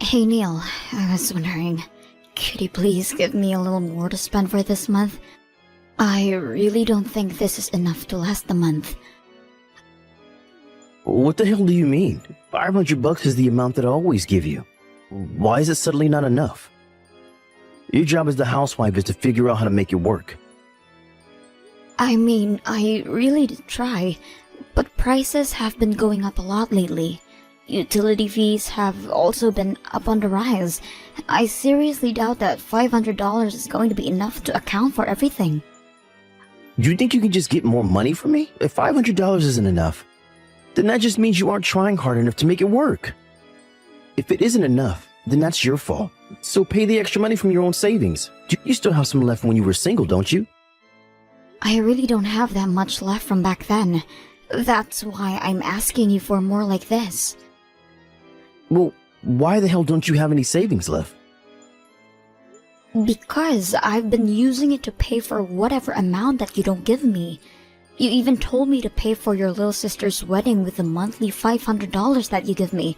Hey Neil, I was wondering, could you please give me a little more to spend for this month? I really don't think this is enough to last the month. What the hell do you mean? $500 is the amount that I always give you. Why is it suddenly not enough? Your job as the housewife is to figure out how to make it work. I mean, I really did try, but prices have been going up a lot lately. Utility fees have also been up on the rise. I seriously doubt that $500 is going to be enough to account for everything. You think you can just get more money from me? If $500 isn't enough, then that just means you aren't trying hard enough to make it work. If it isn't enough, then that's your fault. So pay the extra money from your own savings. You still have some left when you were single, don't you? I really don't have that much left from back then. That's why I'm asking you for more like this. Well, why the hell don't you have any savings left? Because I've been using it to pay for whatever amount that you don't give me. You even told me to pay for your little sister's wedding with the monthly $500 that you give me.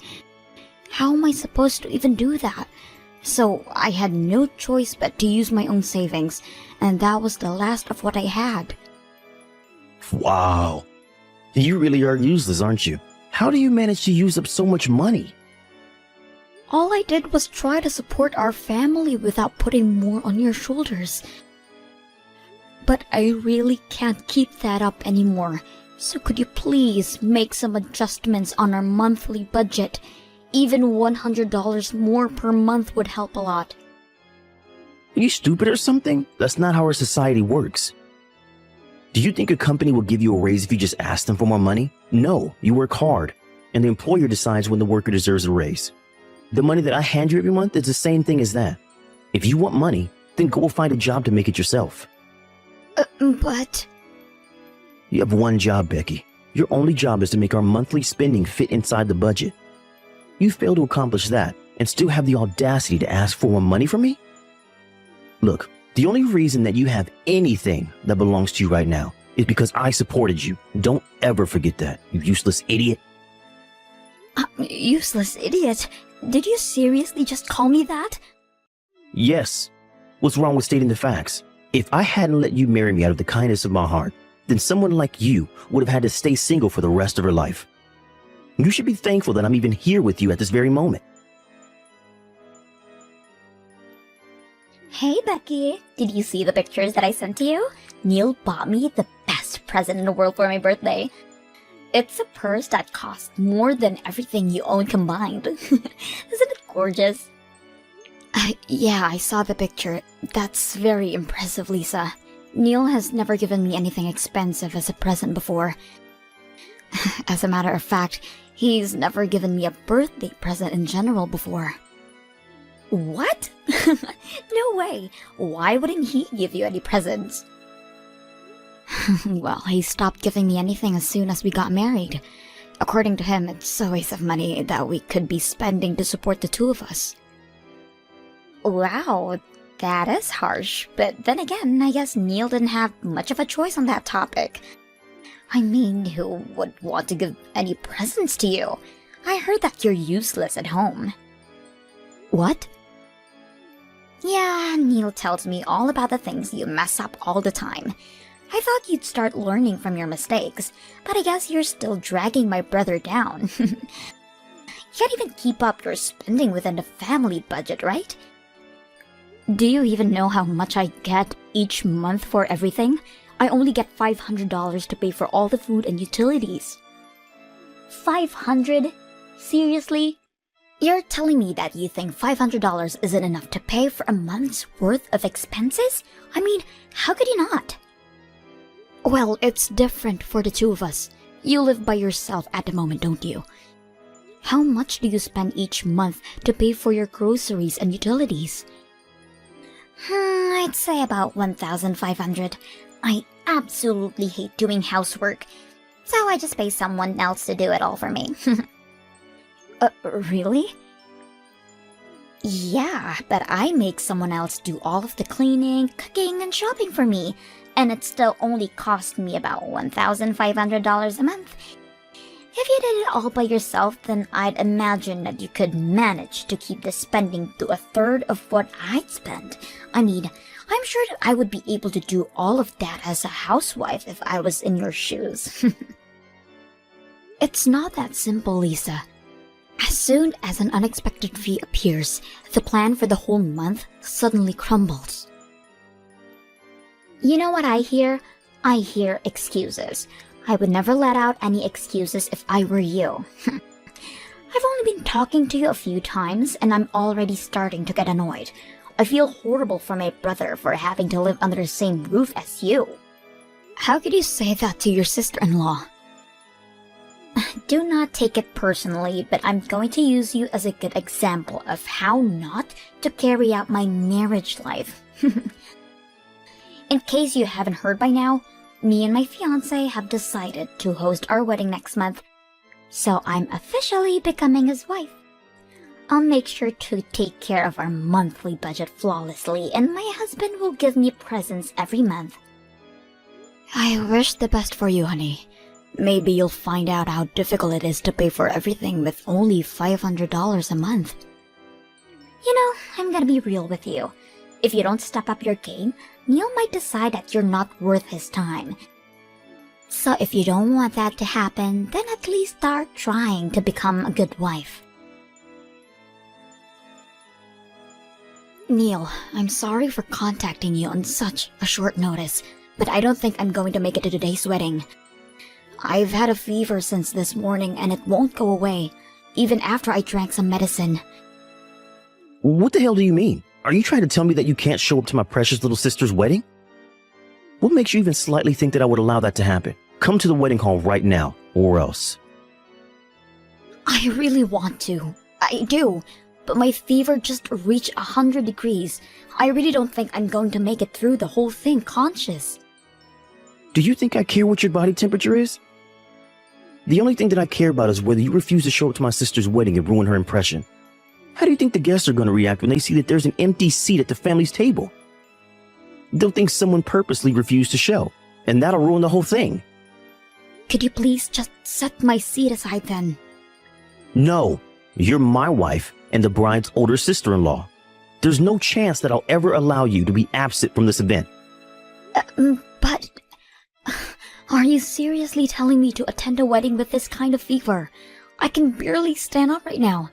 How am I supposed to even do that? So I had no choice but to use my own savings, and that was the last of what I had. Wow. You really are useless, aren't you? How do you manage to use up so much money? All I did was try to support our family without putting more on your shoulders. But I really can't keep that up anymore. So could you please make some adjustments on our monthly budget? Even $100 more per month would help a lot. Are you stupid or something? That's not how our society works. Do you think a company will give you a raise if you just ask them for more money? No, you work hard, and the employer decides when the worker deserves a raise. The money that I hand you every month is the same thing as that. If you want money, then go find a job to make it yourself. But... You have one job, Becky. Your only job is to make our monthly spending fit inside the budget. You fail to accomplish that and still have the audacity to ask for more money from me? Look, the only reason that you have anything that belongs to you right now is because I supported you. Don't ever forget that, you useless idiot. Useless idiot? Did you seriously just call me that? Yes. What's wrong with stating the facts? If I hadn't let you marry me out of the kindness of my heart, then someone like you would have had to stay single for the rest of her life. You should be thankful that I'm even here with you at this very moment. Hey Becky, did you see the pictures that I sent to you? Neil bought me the best present in the world for my birthday. It's a purse that costs more than everything you own combined. Isn't it gorgeous? Yeah, I saw the picture. That's very impressive, Lisa. Neil has never given me anything expensive as a present before. As a matter of fact, he's never given me a birthday present in general before. What? No way. Why wouldn't he give you any presents? Well, he stopped giving me anything as soon as we got married. According to him, it's a waste of money that we could be spending to support the two of us. Wow, that is harsh. But then again, I guess Neil didn't have much of a choice on that topic. I mean, who would want to give any presents to you? I heard that you're useless at home. What? Yeah, Neil tells me all about the things you mess up all the time. I thought you'd start learning from your mistakes, but I guess you're still dragging my brother down. You can't even keep up your spending within the family budget, right? Do you even know how much I get each month for everything? I only get $500 to pay for all the food and utilities. 500? Seriously? You're telling me that you think $500 isn't enough to pay for a month's worth of expenses? I mean, how could you not? Well, it's different for the two of us. You live by yourself at the moment, don't you? How much do you spend each month to pay for your groceries and utilities? I'd say about $1,500. I absolutely hate doing housework, so I just pay someone else to do it all for me. Really? Yeah, but I make someone else do all of the cleaning, cooking, and shopping for me, and it still only cost me about $1,500 a month. If you did it all by yourself, then I'd imagine that you could manage to keep the spending to a third of what I'd spend. I mean, I'm sure that I would be able to do all of that as a housewife if I was in your shoes. It's not that simple, Lisa. As soon as an unexpected fee appears, the plan for the whole month suddenly crumbles. You know what I hear? I hear excuses. I would never let out any excuses if I were you. I've only been talking to you a few times, and I'm already starting to get annoyed. I feel horrible for my brother for having to live under the same roof as you. How could you say that to your sister-in-law? Do not take it personally, but I'm going to use you as a good example of how not to carry out my marriage life. In case you haven't heard by now, me and my fiancé have decided to host our wedding next month, so I'm officially becoming his wife. I'll make sure to take care of our monthly budget flawlessly, and my husband will give me presents every month. I wish the best for you, honey. Maybe you'll find out how difficult it is to pay for everything with only $500 a month. You know, I'm gonna be real with you. If you don't step up your game, Neil might decide that you're not worth his time. So if you don't want that to happen, then at least start trying to become a good wife. Neil, I'm sorry for contacting you on such a short notice, but I don't think I'm going to make it to today's wedding. I've had a fever since this morning and it won't go away, even after I drank some medicine. What the hell do you mean? Are you trying to tell me that you can't show up to my precious little sister's wedding? What makes you even slightly think that I would allow that to happen? Come to the wedding hall right now, or else. I really want to. I do. But my fever just reached 100 degrees. I really don't think I'm going to make it through the whole thing conscious. Do you think I care what your body temperature is? The only thing that I care about is whether you refuse to show up to my sister's wedding and ruin her impression. How do you think the guests are going to react when they see that there's an empty seat at the family's table? They'll think someone purposely refused to show, and that'll ruin the whole thing. Could you please just set my seat aside then? No, you're my wife and the bride's older sister-in-law. There's no chance that I'll ever allow you to be absent from this event. But... Are you seriously telling me to attend a wedding with this kind of fever? I can barely stand up right now.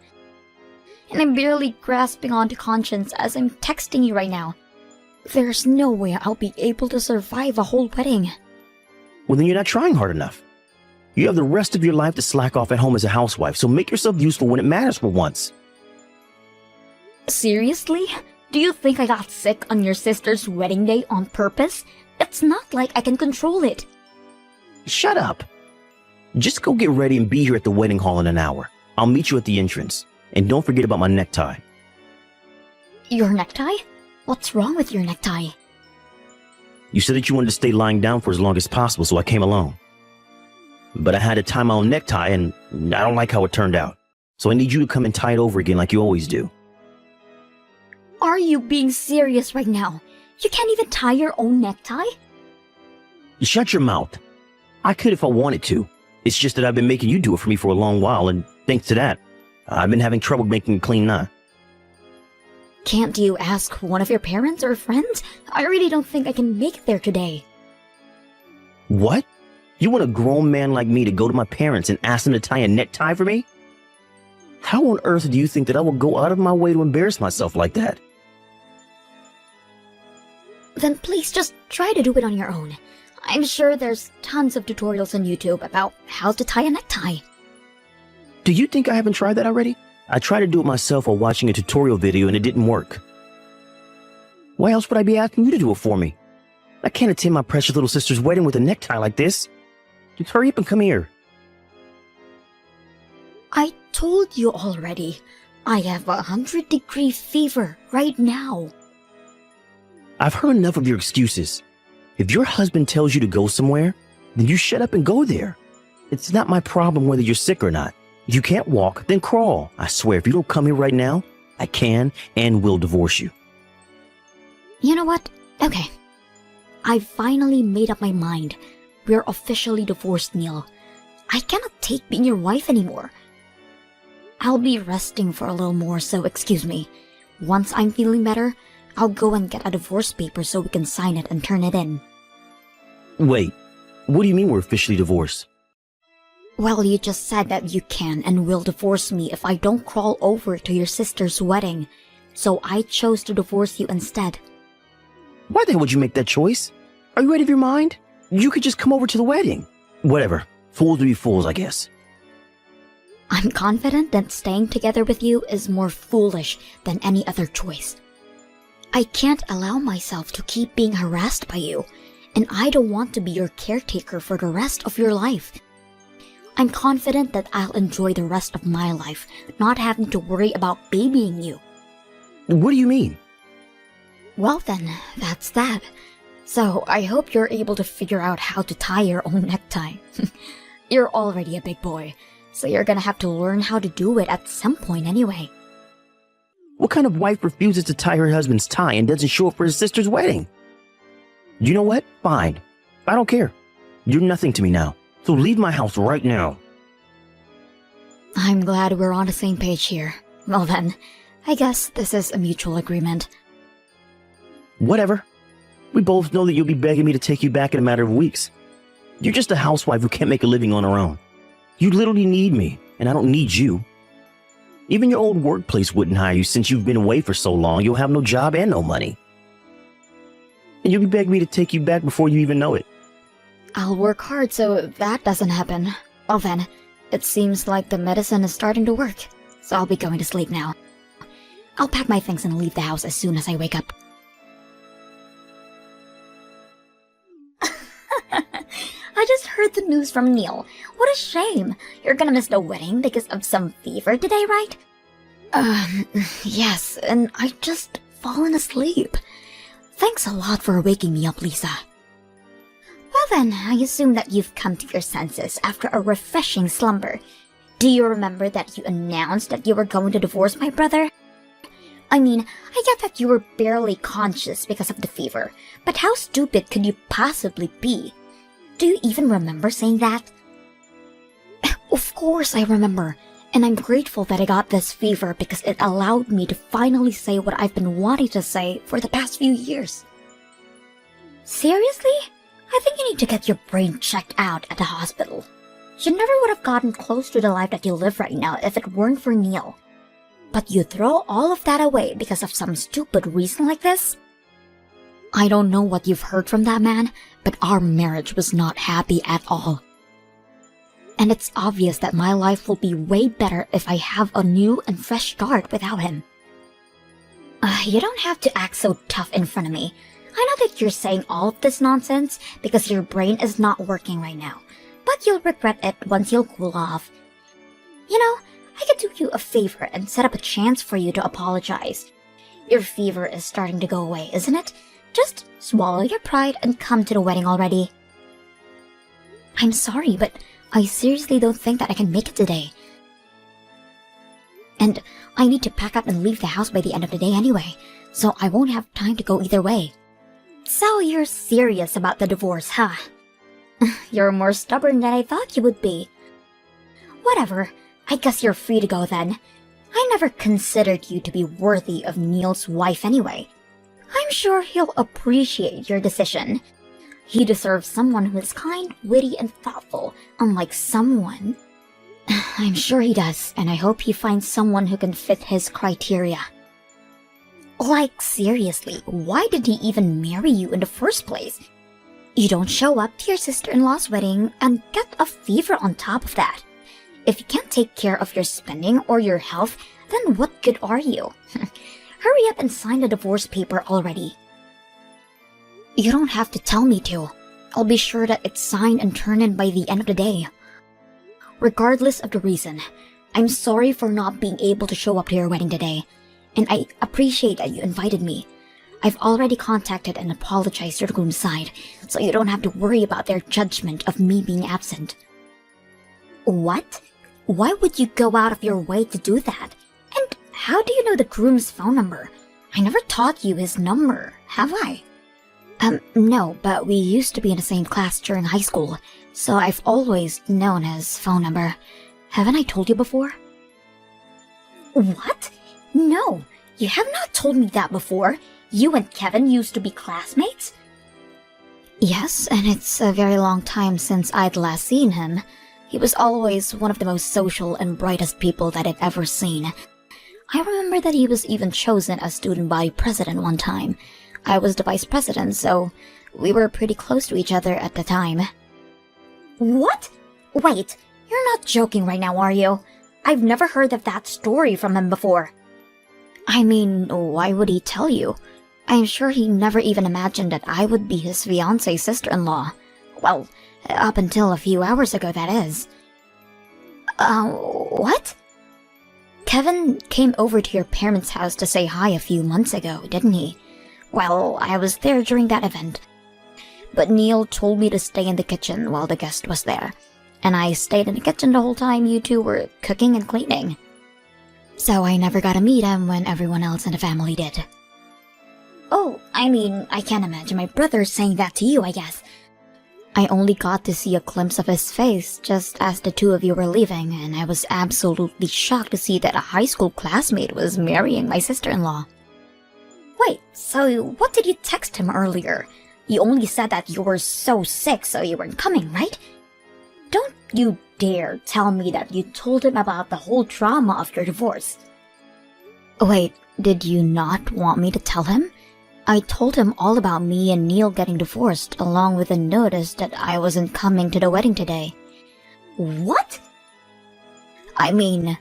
And I'm barely grasping onto conscience as I'm texting you right now. There's no way I'll be able to survive a whole wedding. Well, then you're not trying hard enough. You have the rest of your life to slack off at home as a housewife, so make yourself useful when it matters for once. Seriously? Do you think I got sick on your sister's wedding day on purpose? It's not like I can control it. Shut up. Just go get ready and be here at the wedding hall in an hour. I'll meet you at the entrance. And don't forget about my necktie. Your necktie? What's wrong with your necktie? You said that you wanted to stay lying down for as long as possible, so I came along. But I had to tie my own necktie, and I don't like how it turned out. So I need you to come and tie it over again like you always do. Are you being serious right now? You can't even tie your own necktie? Shut your mouth. I could if I wanted to. It's just that I've been making you do it for me for a long while, and thanks to that, I've been having trouble making a clean knot. Can't you ask one of your parents or friends? I really don't think I can make it there today. What? You want a grown man like me to go to my parents and ask them to tie a necktie for me? How on earth do you think that I will go out of my way to embarrass myself like that? Then please just try to do it on your own. I'm sure there's tons of tutorials on YouTube about how to tie a necktie. Do you think I haven't tried that already? I tried to do it myself while watching a tutorial video and it didn't work. Why else would I be asking you to do it for me? I can't attend my precious little sister's wedding with a necktie like this. Just hurry up and come here. I told you already. I have a 100-degree fever right now. I've heard enough of your excuses. If your husband tells you to go somewhere, then you shut up and go there. It's not my problem whether you're sick or not. If you can't walk, then crawl. I swear, if you don't come here right now, I can and will divorce you. You know what? Okay. I finally made up my mind. We're officially divorced, Neil. I cannot take being your wife anymore. I'll be resting for a little more, so excuse me. Once I'm feeling better, I'll go and get a divorce paper so we can sign it and turn it in. Wait, what do you mean we're officially divorced? Well, you just said that you can and will divorce me if I don't crawl over to your sister's wedding, so I chose to divorce you instead. Why the hell would you make that choice? Are you out of your mind? You could just come over to the wedding. Whatever. Fools will be fools, I guess. I'm confident that staying together with you is more foolish than any other choice. I can't allow myself to keep being harassed by you, and I don't want to be your caretaker for the rest of your life. I'm confident that I'll enjoy the rest of my life, not having to worry about babying you. What do you mean? Well then, that's that. So I hope you're able to figure out how to tie your own necktie. You're already a big boy, so you're gonna have to learn how to do it at some point anyway. What kind of wife refuses to tie her husband's tie and doesn't show up for his sister's wedding? You know what? Fine. I don't care. You're nothing to me now, so leave my house right now. I'm glad we're on the same page here. Well then, I guess this is a mutual agreement. Whatever. We both know that you'll be begging me to take you back in a matter of weeks. You're just a housewife who can't make a living on her own. You literally need me, and I don't need you. Even your old workplace wouldn't hire you since you've been away for so long. You'll have no job and no money. And you'll be begging me to take you back before you even know it. I'll work hard so that doesn't happen. Well then, it seems like the medicine is starting to work, so I'll be going to sleep now. I'll pack my things and leave the house as soon as I wake up. I just heard the news from Neil. What a shame. You're gonna miss the wedding because of some fever today, right? Yes, and I just fallen asleep. Thanks a lot for waking me up, Lisa. Well then, I assume that you've come to your senses after a refreshing slumber. Do you remember that you announced that you were going to divorce my brother? I mean, I get that you were barely conscious because of the fever, but how stupid could you possibly be? Do you even remember saying that? Of course I remember, and I'm grateful that I got this fever because it allowed me to finally say what I've been wanting to say for the past few years. Seriously? I think you need to get your brain checked out at the hospital. You never would have gotten close to the life that you live right now if it weren't for Neil. But you throw all of that away because of some stupid reason like this? I don't know what you've heard from that man, but our marriage was not happy at all. And it's obvious that my life will be way better if I have a new and fresh start without him. You don't have to act so tough in front of me. I know that you're saying all of this nonsense because your brain is not working right now, but you'll regret it once you'll cool off. You know, I could do you a favor and set up a chance for you to apologize. Your fever is starting to go away, isn't it? Just swallow your pride and come to the wedding already. I'm sorry, but I seriously don't think that I can make it today. And I need to pack up and leave the house by the end of the day anyway, so I won't have time to go either way. So you're serious about the divorce, huh? You're more stubborn than I thought you would be. Whatever, I guess you're free to go then. I never considered you to be worthy of Neil's wife anyway. I'm sure he'll appreciate your decision. He deserves someone who is kind, witty, and thoughtful, unlike someone... I'm sure he does, and I hope he finds someone who can fit his criteria. Like, seriously, why did he even marry you in the first place? You don't show up to your sister-in-law's wedding and get a fever on top of that. If you can't take care of your spending or your health, then what good are you? Hurry up and sign the divorce paper already. You don't have to tell me to. I'll be sure that it's signed and turned in by the end of the day. Regardless of the reason, I'm sorry for not being able to show up to your wedding today, and I appreciate that you invited me. I've already contacted and apologized to the groom's side, so you don't have to worry about their judgment of me being absent. What? Why would you go out of your way to do that? And how do you know the groom's phone number? I never taught you his number, have I? No, but we used to be in the same class during high school, so I've always known his phone number. Haven't I told you before? What? No, you have not told me that before. You and Kevin used to be classmates? Yes, and it's a very long time since I'd last seen him. He was always one of the most social and brightest people that I've ever seen. I remember that he was even chosen as student body president one time. I was the vice president, so we were pretty close to each other at the time. What? Wait, you're not joking right now, are you? I've never heard of that story from him before. I mean, why would he tell you? I'm sure he never even imagined that I would be his fiancée sister-in-law. Well, up until a few hours ago, that is. What? Kevin came over to your parents' house to say hi a few months ago, didn't he? Well, I was there during that event. But Neil told me to stay in the kitchen while the guest was there. And I stayed in the kitchen the whole time you two were cooking and cleaning. So I never got to meet him when everyone else in the family did. Oh, I mean, I can't imagine my brother saying that to you, I guess. I only got to see a glimpse of his face just as the two of you were leaving, and I was absolutely shocked to see that a high school classmate was marrying my sister-in-law. Wait, so what did you text him earlier? You only said that you were so sick so you weren't coming, right? Don't you dare tell me that you told him about the whole drama of your divorce. Wait, did you not want me to tell him? I told him all about me and Neil getting divorced, along with a notice that I wasn't coming to the wedding today. What? I mean,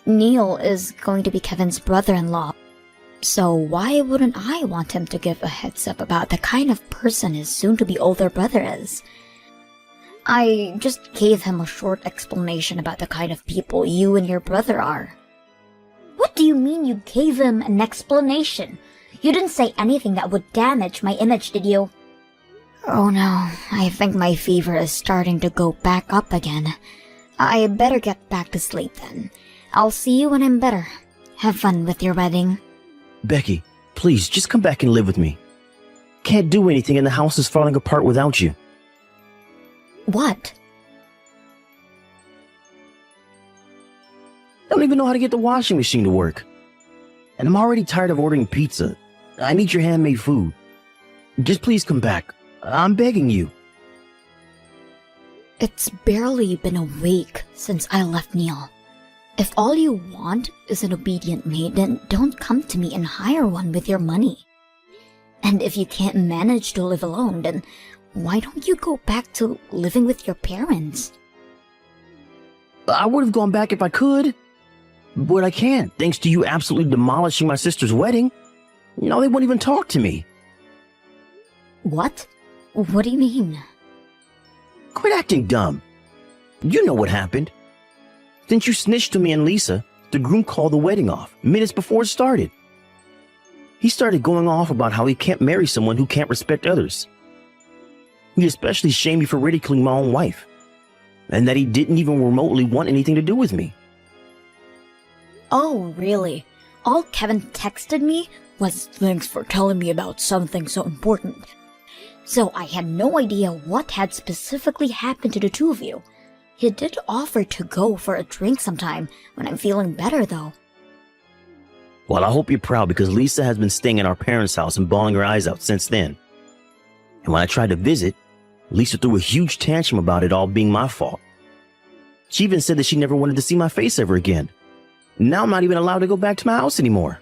Neil is going to be Kevin's brother-in-law, so why wouldn't I want him to give a heads up about the kind of person his soon-to-be older brother is? I just gave him a short explanation about the kind of people you and your brother are. What do you mean you gave him an explanation? You didn't say anything that would damage my image, did you? Oh no, I think my fever is starting to go back up again. I better get back to sleep then. I'll see you when I'm better. Have fun with your wedding. Becky, please, just come back and live with me. Can't do anything and the house is falling apart without you. What? I don't even know how to get the washing machine to work. And I'm already tired of ordering pizza. I need your handmade food. Just please come back. I'm begging you. It's barely been a week since I left Neil. If all you want is an obedient maid, then don't come to me and hire one with your money. And if you can't manage to live alone, then why don't you go back to living with your parents? I would have gone back if I could. But I can't, thanks to you absolutely demolishing my sister's wedding. Now they won't even talk to me. What? What do you mean? Quit acting dumb. You know what happened. Since you snitched to me and Lisa, the groom called the wedding off minutes before it started. He started going off about how he can't marry someone who can't respect others. He especially shamed me for ridiculing my own wife, and that he didn't even remotely want anything to do with me. Oh, really? All Kevin texted me was thanks for telling me about something so important. So I had no idea what had specifically happened to the two of you. He did offer to go for a drink sometime when I'm feeling better, though. Well, I hope you're proud because Lisa has been staying at our parents' house and bawling her eyes out since then. And when I tried to visit, Lisa threw a huge tantrum about it all being my fault. She even said that she never wanted to see my face ever again. Now I'm not even allowed to go back to my house anymore.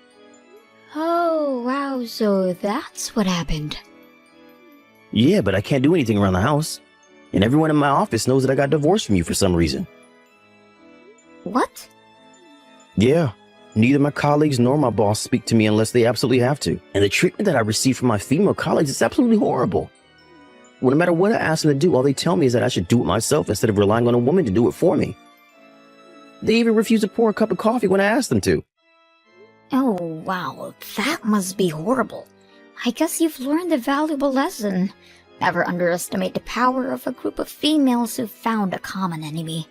Oh, wow, so that's what happened. Yeah, but I can't do anything around the house. And everyone in my office knows that I got divorced from you for some reason. What? Yeah, neither my colleagues nor my boss speak to me unless they absolutely have to. And the treatment that I receive from my female colleagues is absolutely horrible. Well, no matter what I ask them to do, all they tell me is that I should do it myself instead of relying on a woman to do it for me. They even refuse to pour a cup of coffee when I ask them to. Oh, wow, that must be horrible. I guess you've learned a valuable lesson. Never underestimate the power of a group of females who've found a common enemy.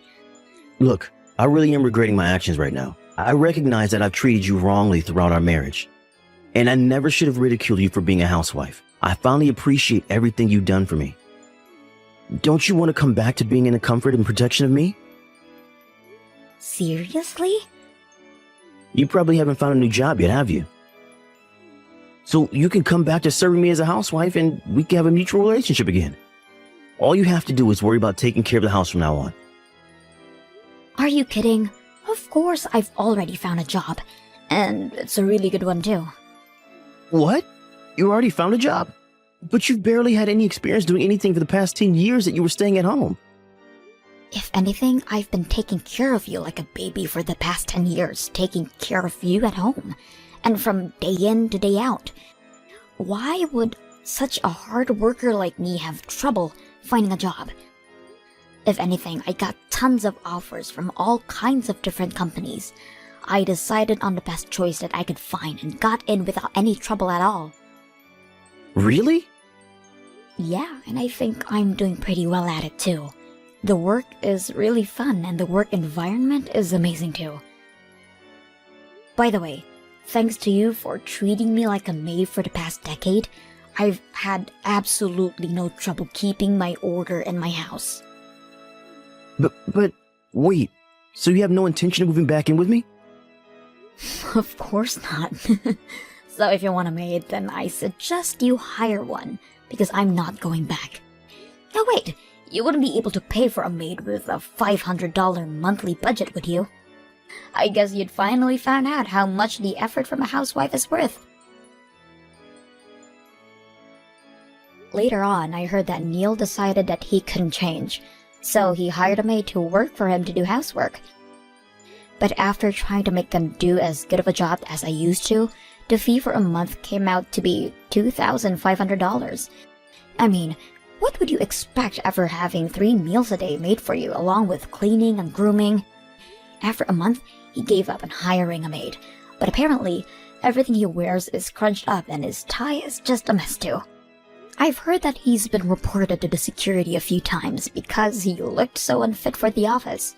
Look, I really am regretting my actions right now. I recognize that I've treated you wrongly throughout our marriage. And I never should have ridiculed you for being a housewife. I finally appreciate everything you've done for me. Don't you want to come back to being in the comfort and protection of me? Seriously? You probably haven't found a new job yet, have you? So you can come back to serving me as a housewife and we can have a mutual relationship again. All you have to do is worry about taking care of the house from now on. Are you kidding? Of course I've already found a job. And it's a really good one too. What? You already found a job? But you've barely had any experience doing anything for the past 10 years that you were staying at home. If anything, I've been taking care of you like a baby for the past 10 years, taking care of you at home, and from day in to day out. Why would such a hard worker like me have trouble finding a job? If anything, I got tons of offers from all kinds of different companies. I decided on the best choice that I could find and got in without any trouble at all. Really? Yeah, and I think I'm doing pretty well at it too. The work is really fun and the work environment is amazing too. By the way, thanks to you for treating me like a maid for the past decade, I've had absolutely no trouble keeping my order in my house. But, wait, so you have no intention of moving back in with me? Of course not. So if you want a maid, then I suggest you hire one, because I'm not going back. Now wait, you wouldn't be able to pay for a maid with a $500 monthly budget, would you? I guess you'd finally found out how much the effort from a housewife is worth. Later on, I heard that Neil decided that he couldn't change, so he hired a maid to work for him to do housework. But after trying to make them do as good of a job as I used to, the fee for a month came out to be $2,500. I mean, what would you expect after having 3 meals a day made for you along with cleaning and grooming? After a month, he gave up on hiring a maid, but apparently, everything he wears is crunched up and his tie is just a mess too. I've heard that he's been reported to the security a few times because he looked so unfit for the office.